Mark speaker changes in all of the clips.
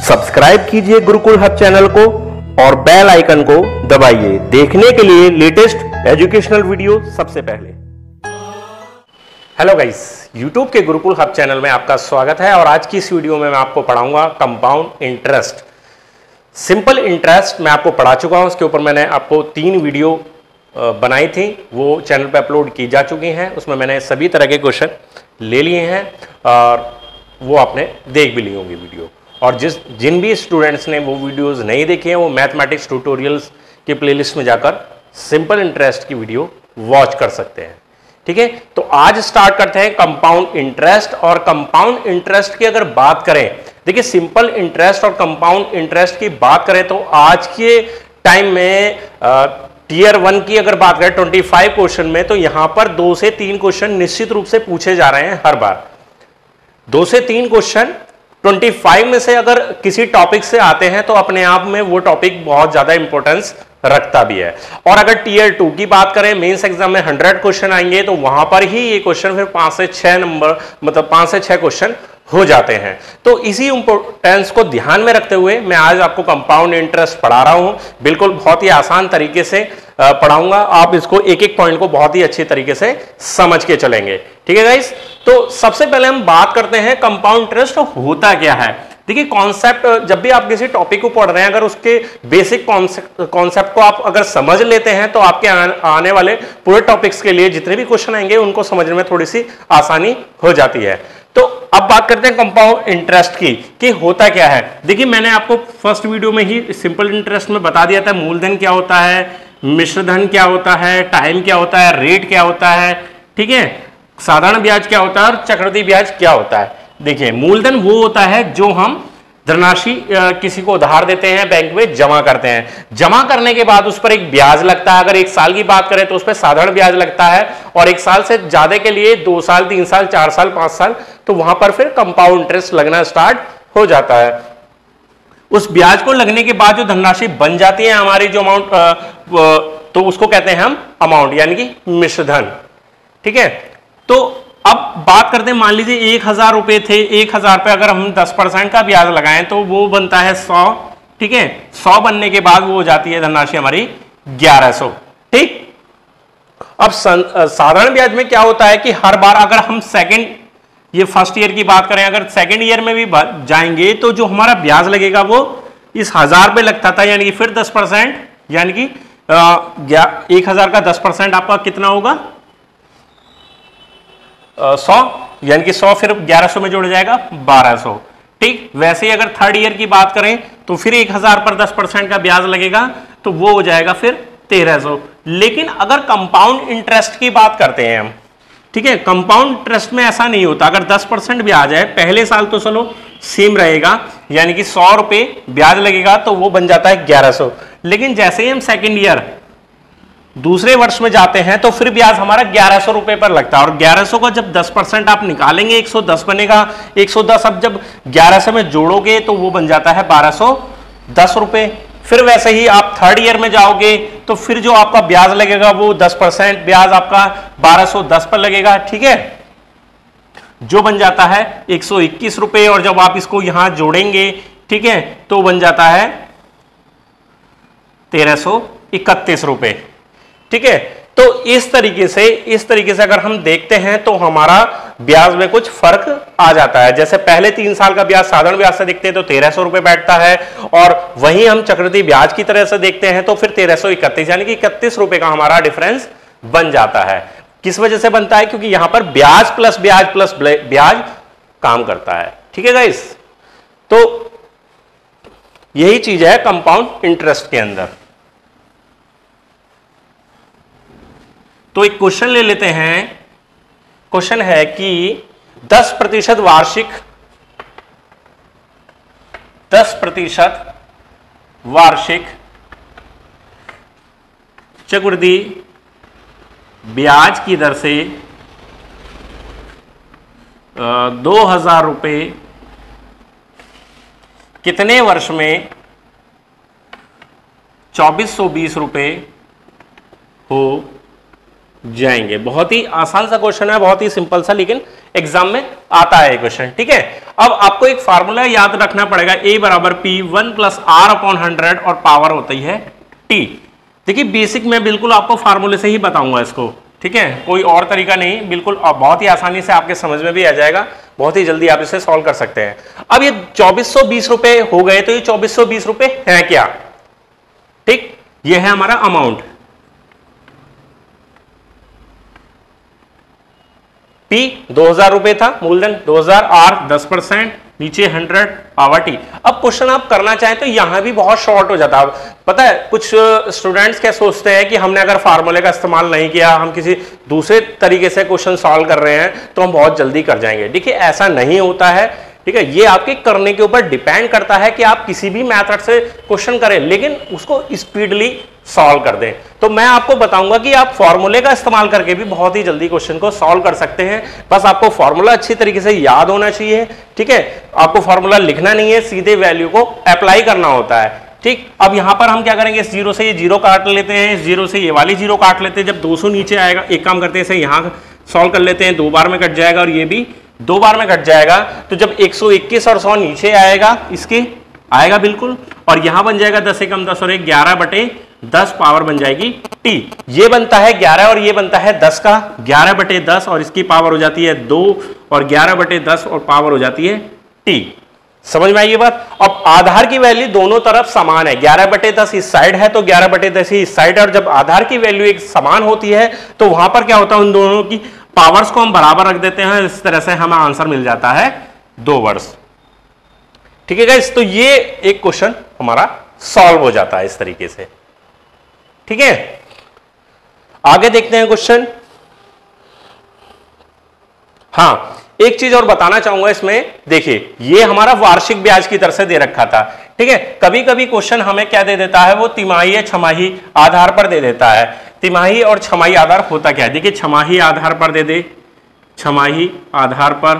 Speaker 1: Subscribe कीजिए Gurukul hub channel को और बेल आइकन को दबाइए देखने के लिए लेटेस्ट एजुकेशनल वीडियो सबसे पहले। हेलो गाइस, यूट्यूब के गुरुकुल हब चैनल में आपका स्वागत है और आज की इस वीडियो में मैं आपको पढ़ाऊंगा कंपाउंड इंटरेस्ट। सिंपल इंटरेस्ट मैं आपको पढ़ा चुका हूं, उसके ऊपर मैंने आपको 3 वीडियो बनाई थी, वो चैनल पे अपलोड की जा चुकी हैं। उसमें मैंने सभी तरह के क्वेश्चन ले लिए हैं और वो आपने देख भी ली होंगी वीडियो। और जिन भी स्टूडेंट्स ने वो वीडियोस नहीं देखे हैं वो मैथमेटिक्स ट्यूटोरियल्स के प्लेलिस्ट में जाकर सिंपल इंटरेस्ट की वीडियो वॉच कर सकते हैं। ठीक है, तो आज स्टार्ट करते हैं कंपाउंड इंटरेस्ट। और कंपाउंड इंटरेस्ट की अगर बात करें, देखिए सिंपल इंटरेस्ट और कंपाउंड इंटरेस्ट की बात करें तो आज के टाइम में टीयर 1 की अगर बात करें 25 क्वेश्चन में, तो यहां पर 2 से 3 क्वेश्चन निश्चित रूप से पूछे जा रहे हैं हर बार। 2 से 3 क्वेश्चन 25 में से अगर किसी टॉपिक से आते हैं तो अपने आप में वो टॉपिक बहुत ज्यादा इंपॉर्टेंस रखता भी है। और अगर टीयर 2 की बात करें, मेंस एग्जाम में 100 क्वेश्चन आएंगे तो वहां पर ही ये क्वेश्चन फिर 5 से 6 नंबर मतलब 5 से 6 क्वेश्चन हो जाते हैं। तो इसी इंपॉर्टेंस को ध्यान में रखते हुए मैं आज आपको कंपाउंड इंटरेस्ट पढ़ा रहा हूं। बिल्कुल बहुत ही आसान तरीके से पढ़ाऊंगा, आप इसको एक एक पॉइंट को बहुत ही अच्छे तरीके से समझ के चलेंगे। ठीक है गाइस, तो सबसे पहले हम बात करते हैं कंपाउंड इंटरेस्ट होता क्या है। देखिए कॉन्सेप्ट, जब भी आप किसी टॉपिक को पढ़ रहे हैं, अगर उसके बेसिक कॉन्सेप्ट को आप अगर समझ लेते हैं तो आपके आने वाले पूरे टॉपिक्स के लिए जितने भी क्वेश्चन आएंगे उनको समझने में थोड़ी सी आसानी हो जाती है। तो अब बात करते हैं कंपाउंड इंटरेस्ट की कि होता क्या है। देखिए मैंने आपको फर्स्ट वीडियो में ही सिंपल इंटरेस्ट में बता दिया था मूलधन क्या होता है, मिश्रधन क्या होता है, टाइम क्या होता है, रेट क्या होता है, ठीक है, साधारण ब्याज क्या होता है और चक्रवृद्धि ब्याज क्या होता है। देखिए मूलधन वो होता है जो हम धनराशि किसी को उधार देते हैं, बैंक में जमा करते हैं, जमा करने के बाद उस पर एक ब्याज लगता है। अगर 1 साल की बात करें तो उस पर साधारण ब्याज लगता है और 1 साल से ज्यादा के लिए 2 साल 3 साल 4 साल 5 साल तो वहां पर फिर कंपाउंड इंटरेस्ट लगना स्टार्ट हो जाता है। उस ब्याज को लगने के बाद जो धनराशि बन जाती है हमारी, जो अमाउंट, तो उसको कहते हैं हम अमाउंट यानी कि मिश्रधन। ठीक है, तो अब बात करते हैं, मान लीजिए 1000 रुपए थे, 1000 पे अगर हम 10% का ब्याज लगाएं तो वो बनता है 100। ठीक है, 100 बनने के बाद वो हो जाती है धनराशि हमारी 1100। ठीक, अब साधारण ब्याज में क्या होता है कि हर बार अगर हम ये फर्स्ट ईयर की बात करें, अगर सेकेंड ईयर में भी जाएंगे तो जो हमारा ब्याज लगेगा वो इस 1000 पे लगता था, यानी कि फिर 10%, यानी कि 1000 का 10% आपका कितना होगा 100, यानी कि 100 फिर 1100 में जुड़ जाएगा 1200। ठीक, वैसे ही अगर थर्ड ईयर की बात करें तो फिर 1000 पर 10% का ब्याज लगेगा तो वो हो जाएगा फिर 1300। लेकिन अगर कंपाउंड इंटरेस्ट की बात करते हैं हम, ठीक है, कंपाउंड इंटरेस्ट में ऐसा नहीं होता। अगर 10% ब्याज है पहले साल तो चलो सेम रहेगा, यानी कि 100 रुपए ब्याज लगेगा तो वो बन जाता है 1100। लेकिन जैसे ही हम सेकेंड ईयर दूसरे वर्ष में जाते हैं तो फिर ब्याज हमारा 1100 रुपए पर लगता है और 1100 का जब 10% आप निकालेंगे 110 बनेगा। 110 अब जब 1100 में जोड़ोगे तो वो बन जाता है 1210 रुपए। फिर वैसे ही आप थर्ड ईयर में जाओगे तो फिर जो आपका ब्याज लगेगा वो 10% ब्याज आपका 1210 पर लगेगा। ठीक है, जो बन जाता है 121 रुपए और जब आप इसको यहां जोड़ेंगे, ठीक है, तो बन जाता है 1331 रुपए। ठीक है, तो इस तरीके से अगर हम देखते हैं तो हमारा ब्याज में कुछ फर्क आ जाता है। जैसे पहले 3 साल का ब्याज साधारण ब्याज से देखते हैं तो 1300 रुपए बैठता है और वहीं हम चक्रवृद्धि ब्याज की तरह से देखते हैं तो फिर 1331, यानी कि 31 रुपए का हमारा डिफरेंस बन जाता है। किस वजह से बनता है? क्योंकि यहां पर ब्याज प्लस ब्याज काम करता है। ठीक है गाइस, तो यही चीज है कंपाउंड इंटरेस्ट के अंदर। तो एक क्वेश्चन ले लेते हैं। क्वेश्चन है कि 10% वार्षिक चक्रवृद्धि ब्याज की दर से 2000 रुपए कितने वर्ष में 2420 रुपए हो जाएंगे। बहुत ही आसान सा क्वेश्चन है, बहुत ही सिंपल सा, लेकिन एग्जाम में आता है क्वेश्चन। ठीक है, अब आपको एक फार्मूला याद रखना पड़ेगा, A बराबर P 1 प्लस R अपॉन 100 और पावर होती है T। देखिए बेसिक मैं बिल्कुल आपको फार्मूले से ही बताऊंगा इसको, ठीक है, कोई और तरीका नहीं, बिल्कुल बहुत ही आसानी से आपके समझ में भी आ जाएगा, बहुत ही जल्दी आप इसे सॉल्व कर सकते हैं। अब ये 2420 रुपए हो गए, तो ये 2420 रुपए है क्या? ठीक, ये है हमारा अमाउंट। P 2000 रुपए था मूलधन, 2000, R 10%, नीचे 100, पावर T। अब क्वेश्चन आप करना चाहें तो यहां भी बहुत शॉर्ट हो जाता है। पता है कुछ स्टूडेंट्स क्या सोचते हैं कि हमने अगर फार्मूले का इस्तेमाल नहीं किया, हम किसी दूसरे तरीके से क्वेश्चन सॉल्व कर रहे हैं तो हम बहुत जल्दी कर जाएंगे। देखिए ऐसा नहीं होता है, ठीक है, ये आपके करने के ऊपर डिपेंड करता है कि आप किसी भी मेथड से क्वेश्चन करें लेकिन उसको स्पीडली सॉल्व कर दें। तो मैं आपको बताऊंगा कि आप फॉर्मूले का इस्तेमाल करके भी बहुत ही जल्दी क्वेश्चन को सॉल्व कर सकते हैं। बस आपको फॉर्मूला अच्छी तरीके से याद होना चाहिए, ठीक है, आपको फॉर्मूला लिखना नहीं है, सीधे वैल्यू को अप्लाई करना होता है। ठीक, अब यहां पर हम क्या करेंगे, इस जीरो से ये जीरो काट लेते हैं, इस जीरो से ये वाली जीरो काट लेते हैं। जब 200 नीचे आएगा, एक काम करते हैं इसे यहां सॉल्व कर लेते हैं, 2 बार में कट जाएगा और ये भी 2 बार में कट जाएगा। तो जब 121 और 100 नीचे आएगा, इसके आएगा बिल्कुल, और यहां बन जाएगा 10 एकम 10 और 11/10, पावर बन जाएगी T। ये बनता है 11 और ये बनता है 10 का, 11/10 और इसकी पावर हो जाती है 2 और 11/10 और पावर हो जाती है T। समझ में आई ये बात? अब आधार की वैल्यू दोनों तरफ समान है, 11/10 इस साइड है तो 11/10 ही इस साइड है, और जब आधार की वैल्यू एक समान होती है तो वहां पर क्या होता है, उन दोनों की पावर्स को हम बराबर रख देते हैं, इस तरह से हमें आंसर मिल जाता है 2 वर्ष। ठीक है गाइस, तो ये एक क्वेश्चन हमारा सॉल्व हो जाता है इस तरीके से। ठीक है, आगे देखते हैं क्वेश्चन। हां, एक चीज और बताना चाहूंगा इसमें, देखिए ये हमारा वार्षिक ब्याज की तरह से दे रखा था। ठीक है, कभी कभी क्वेश्चन हमें क्या दे देता है, वो तिमाही या छमाही आधार पर दे देता है। तिमाही और छमाही आधार होता क्या है, देखिए छमाही आधार पर दे दे, छमाही आधार पर,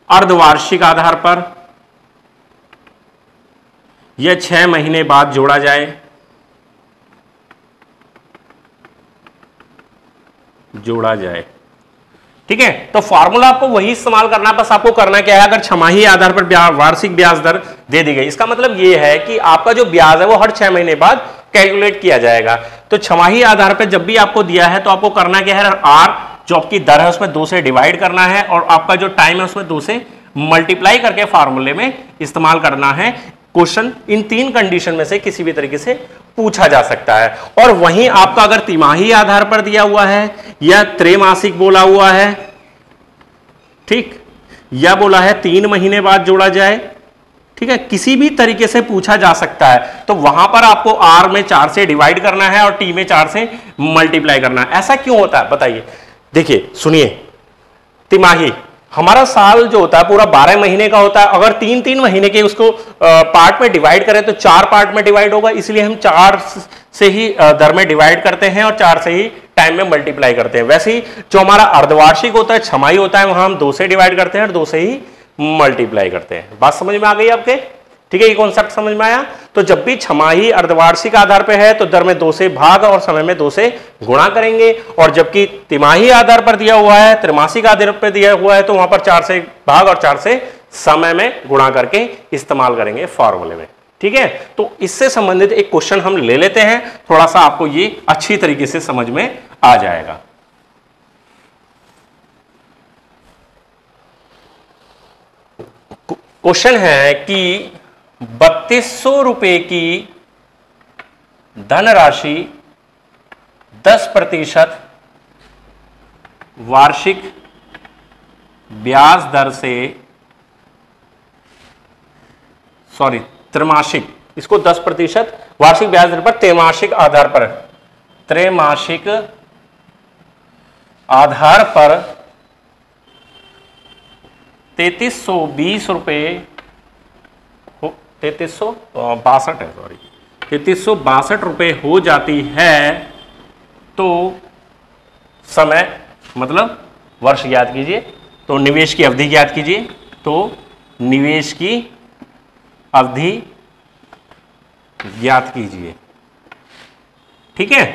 Speaker 1: अर्धवार्षिक आधार पर, यह 6 महीने बाद जोड़ा जाए, जोड़ा जाए। ठीक है, तो फॉर्मूला आपको वही इस्तेमाल करना, बस आपको करना क्या है, अगर छमाही आधार पर वार्षिक ब्याज दर दे दी गई, इसका मतलब यह है कि आपका जो ब्याज है वो हर 6 महीने बाद कैलकुलेट किया जाएगा। तो छमाही आधार पर जब भी आपको दिया है तो आपको करना क्या है, आर जो आपकी दर है उसमें 2 से डिवाइड करना है और आपका जो टाइम है उसमें 2 से मल्टीप्लाई करके फॉर्मूले में इस्तेमाल करना है। क्वेश्चन इन 3 कंडीशन में से किसी भी तरीके से पूछा जा सकता है। और वहीं आपका अगर तिमाही आधार पर दिया हुआ है या त्रैमासिक बोला हुआ है, ठीक, या बोला है 3 महीने बाद जोड़ा जाए, ठीक है, किसी भी तरीके से पूछा जा सकता है। तो वहां पर आपको R में 4 से डिवाइड करना है और T में 4 से मल्टीप्लाई करना है। ऐसा क्यों होता है बताइए, देखिए सुनिए, तिमाही हमारा साल जो होता है पूरा 12 महीने का होता है। अगर 3-3 महीने के उसको पार्ट में डिवाइड करें तो 4 पार्ट में डिवाइड होगा, इसलिए हम 4 से ही दर में डिवाइड करते हैं और 4 से ही टाइम में मल्टीप्लाई करते हैं। वैसे ही जो हमारा अर्धवार्षिक होता है, छमाही होता है, वहां हम 2 से डिवाइड करते हैं और 2 से ही मल्टीप्लाई करते हैं। बात समझ में आ गई आपके? ठीक है, ये कॉन्सेप्ट समझ में आया? तो जब भी छमाही अर्धवार्षिक आधार पे है तो दर में 2 से भाग और समय में 2 से गुणा करेंगे, और जबकि तिमाही आधार पर दिया हुआ है, त्रैमासिक आधार पर दिया हुआ है, तो वहां पर 4 से भाग और 4 से समय में गुणा करके इस्तेमाल करेंगे फॉर्मूले में। ठीक है, तो इससे संबंधित एक क्वेश्चन हम ले लेते हैं, थोड़ा सा आपको ये अच्छी तरीके से समझ में आ जाएगा। क्वेश्चन है कि 3200 रुपए की धनराशि 10% वार्षिक ब्याज दर से, सॉरी त्रैमासिक, इसको 10% वार्षिक ब्याज दर पर त्रैमासिक आधार पर, त्रैमासिक आधार पर 3320 रुपए, 3362 है, सॉरी 3362 रुपए हो जाती है, तो समय मतलब वर्ष ज्ञात कीजिए, तो निवेश की अवधि ज्ञात कीजिए, तो निवेश की अवधि ज्ञात कीजिए। ठीक है,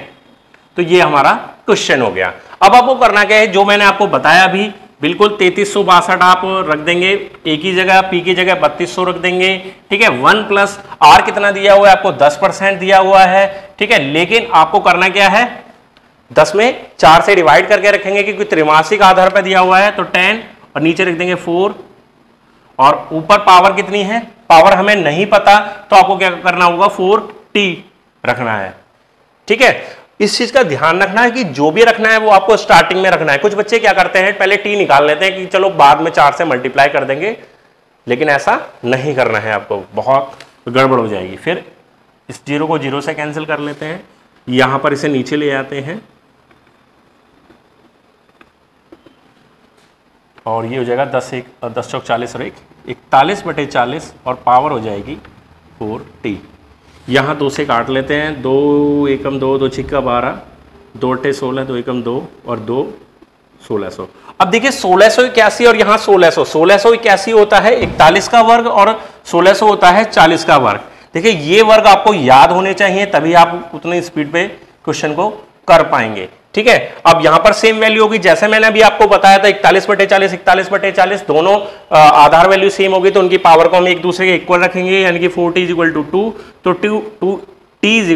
Speaker 1: तो ये हमारा क्वेश्चन हो गया। अब आपको करना क्या है, जो मैंने आपको बताया अभी बिल्कुल 3362 आप रख देंगे ए की जगह, पी की जगह 3200 रख देंगे। ठीक है, 1 प्लस आर कितना दिया हुआ है आपको, 10% दिया हुआ है। ठीक है, लेकिन आपको करना क्या है, 10 में 4 से डिवाइड करके रखेंगे क्योंकि त्रैमासिक आधार पर दिया हुआ है, तो 10 और नीचे रख देंगे 4 और ऊपर पावर कितनी है, पावर हमें नहीं पता तो आपको क्या करना होगा, 4t रखना है। ठीक है, इस चीज का ध्यान रखना है कि जो भी रखना है वो आपको स्टार्टिंग में रखना है। कुछ बच्चे क्या करते हैं, पहले t निकाल लेते हैं कि चलो बाद में 4 से मल्टीप्लाई कर देंगे, लेकिन ऐसा नहीं करना है आपको, बहुत गड़बड़ हो जाएगी। फिर इस 0 को 0 से कैंसिल कर लेते हैं, यहां पर इसे नीचे ले आते हैं और ये हो जाएगा 10 चौक 40 और 41/40 और पावर हो जाएगी 4t। यहाँ 2 से काट लेते हैं, 2 एकम 2, 2 छिक्का 12, 2 अट्ठे 16, 2 एकम 2 और 2 1600। अब देखिए 1681 और यहाँ 1600, 1681 होता है 41 का वर्ग और 1600 होता है 40 का वर्ग। देखिए ये वर्ग आपको याद होने चाहिए, तभी आप उतनी स्पीड पे क्वेश्चन को कर पाएंगे। ठीक है, अब यहां पर सेम वैल्यू होगी, जैसे मैंने अभी आपको बताया था 41/40, 41/40 दोनों आधार वैल्यू सेम होगी तो उनकी पावर को हम एक दूसरे के इक्वल रखेंगे, यानी कि 4t = 2, तो t =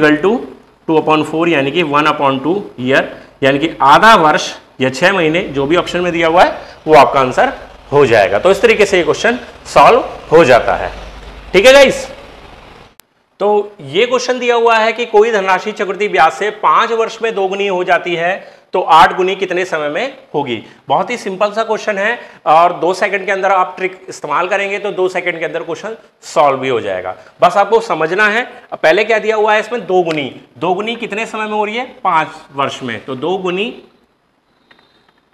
Speaker 1: 2/4 यानी कि 1/2 ईयर, यानी कि आधा वर्ष या 6 महीने, जो भी ऑप्शन में दिया हुआ है वो आपका आंसर हो जाएगा। तो इस तरीके से ये क्वेश्चन सॉल्व हो जाता है। ठीक है गाइस, तो ये क्वेश्चन दिया हुआ है कि कोई धनराशि चक्रवृद्धि ब्याज से 5 वर्ष में दोगुनी हो जाती है तो 8 गुनी कितने समय में होगी। बहुत ही सिंपल सा क्वेश्चन है और 2 सेकंड के अंदर आप ट्रिक इस्तेमाल करेंगे तो 2 सेकंड के अंदर क्वेश्चन सॉल्व भी हो जाएगा। बस आपको समझना है, पहले क्या दिया हुआ है इसमें, 2 गुनी। 2 गुनी कितने समय में हो रही है, 5 वर्ष में, तो 2 गुनी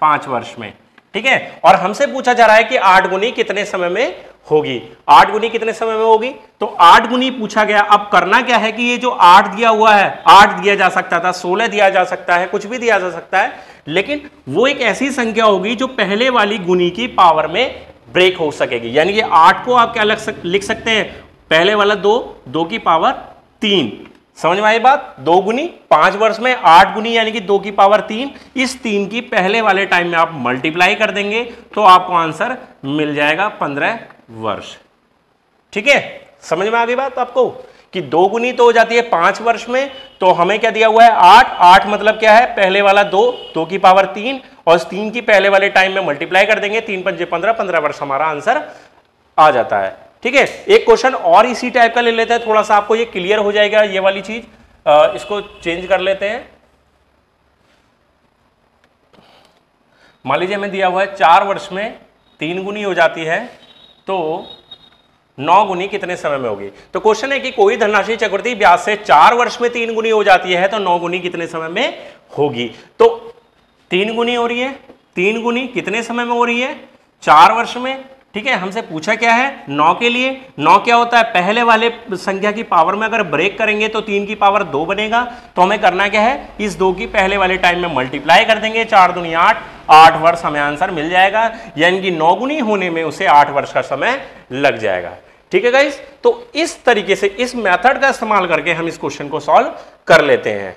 Speaker 1: 5 वर्ष में। ठीक है, और हमसे पूछा जा रहा है कि 8 गुनी कितने समय में होगी। 8 गुनी कितने समय में होगी, तो 8 गुनी पूछा गया। अब करना क्या है कि ये जो 8 दिया हुआ है, 8 दिया जा सकता था, 16 दिया जा सकता है, कुछ भी दिया जा सकता है, लेकिन वो एक ऐसी संख्या होगी जो पहले वाली गुनी की पावर में ब्रेक हो सकेगी। यानी कि 8 को आप क्या लिख सकते हैं, पहले वाला 2 की पावर 3। समझ में आई बात, 2 गुनी 5 वर्ष में, 8 गुनी यानी कि 2 की पावर 3। इस 3 की पहले वाले टाइम में आप मल्टीप्लाई कर देंगे तो आपको आंसर मिल जाएगा 15 वर्ष। ठीक है, समझ में आ गई बात आपको कि 2 गुनी तो हो जाती है 5 वर्ष में, तो हमें क्या दिया हुआ है 8 मतलब क्या है, पहले वाला 2 की पावर 3 और इस 3 की पहले वाले टाइम में मल्टीप्लाई कर देंगे, 3 पंजे 15, 15 वर्ष हमारा आंसर आ जाता है। ठीक है, एक क्वेश्चन और इसी टाइप का ले लेते हैं, थोड़ा सा आपको ये क्लियर हो जाएगा ये वाली चीज। इसको चेंज कर लेते हैं। मान लीजिए हमें दिया हुआ है 4 वर्ष में 3 गुनी हो जाती है तो 9 गुनी कितने समय में होगी। तो क्वेश्चन है कि कोई धनराशि चक्रवृद्धि ब्याज से 4 वर्ष में 3 गुनी हो जाती है तो 9 गुनी कितने समय में होगी। तो 3 गुनी हो रही है, 3 गुनी कितने समय में हो रही है, 4 वर्ष में। ठीक है, हमसे पूछा क्या है 9 के लिए। 9 क्या होता है, पहले वाले संख्या की पावर में अगर ब्रेक करेंगे तो 3 की पावर 2 बनेगा। तो हमें करना क्या है, इस 2 की पहले वाले टाइम में मल्टीप्लाई कर देंगे, 4 दूनी 8, 8 वर्ष हमें आंसर मिल जाएगा। यानी कि 9 गुनी होने में उसे 8 वर्ष का समय लग जाएगा। ठीक है गाइस, तो इस तरीके से इस मेथड का इस्तेमाल करके हम इस क्वेश्चन को सॉल्व कर लेते हैं।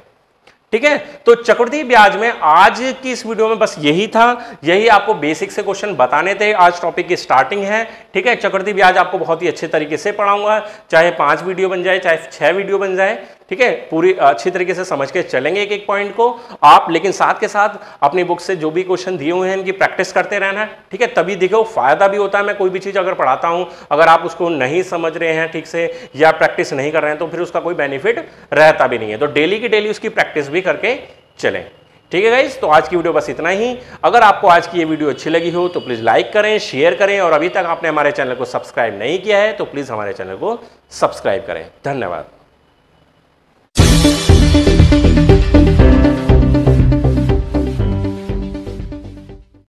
Speaker 1: ठीक है, तो चक्रवृद्धि ब्याज में आज की इस वीडियो में बस यही था, यही आपको बेसिक से क्वेश्चन बताने थे। आज टॉपिक की स्टार्टिंग है। ठीक है, चक्रवृद्धि ब्याज आपको बहुत ही अच्छे तरीके से पढ़ाऊंगा, चाहे 5 वीडियो बन जाए, चाहे 6 वीडियो बन जाए। ठीक है, पूरी अच्छी तरीके से समझ के चलेंगे एक एक पॉइंट को आप, लेकिन साथ के साथ अपनी बुक से जो भी क्वेश्चन दिए हुए हैं इनकी प्रैक्टिस करते रहना है। ठीक है, तभी देखो फायदा भी होता है। मैं कोई भी चीज़ अगर पढ़ाता हूं, अगर आप उसको नहीं समझ रहे हैं ठीक से या प्रैक्टिस नहीं कर रहे हैं तो फिर उसका कोई बेनिफिट रहता भी नहीं है। तो डेली की डेली उसकी प्रैक्टिस भी करके चलें। ठीक है गाइस, तो आज की वीडियो बस इतना ही। अगर आपको आज की ये वीडियो अच्छी लगी हो तो प्लीज़ लाइक करें, शेयर करें और अभी तक आपने हमारे चैनल को सब्सक्राइब नहीं किया है तो प्लीज़ हमारे चैनल को सब्सक्राइब करें। धन्यवाद।